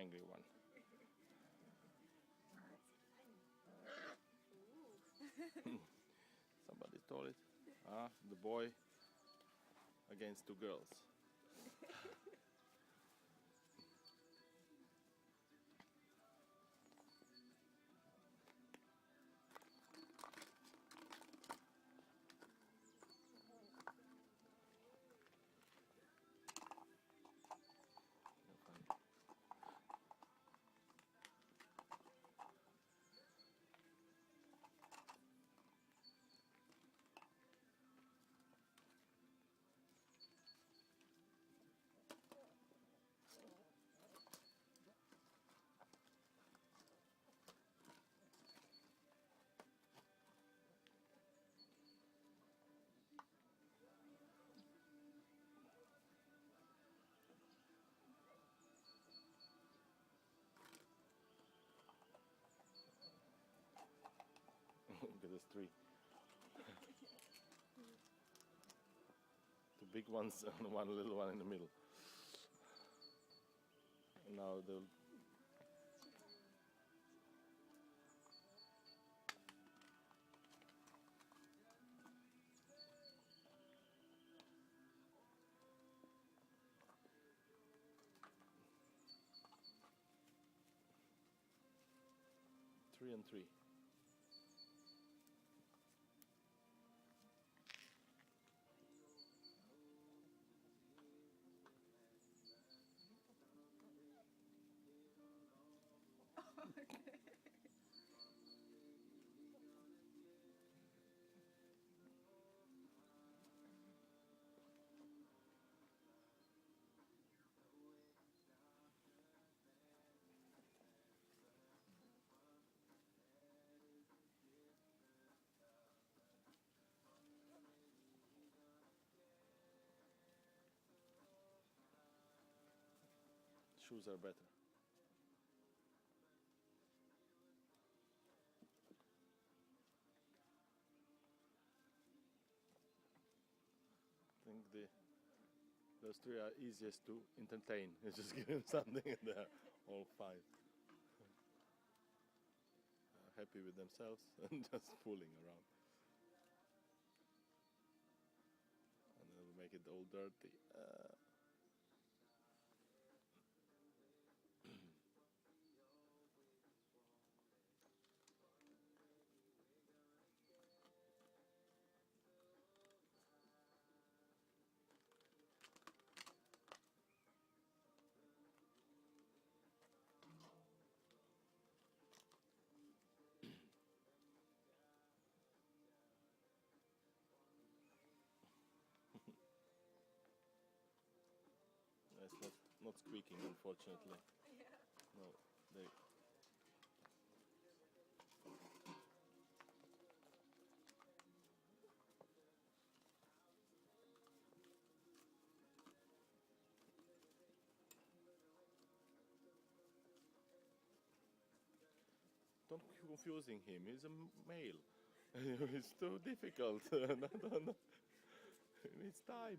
angry one. Somebody stole it. The boy against two girls. Look at this tree. Two big ones and one little one in the middle. And now they'll three and three. Shoes are better. I think those three are easiest to entertain. You just give them something and they're all fine. Happy with themselves and just fooling around. And then we make it all dirty. It's not squeaking, unfortunately. Yeah. No, they. Don't confusing him. He's a male. It's too difficult. No. He needs time.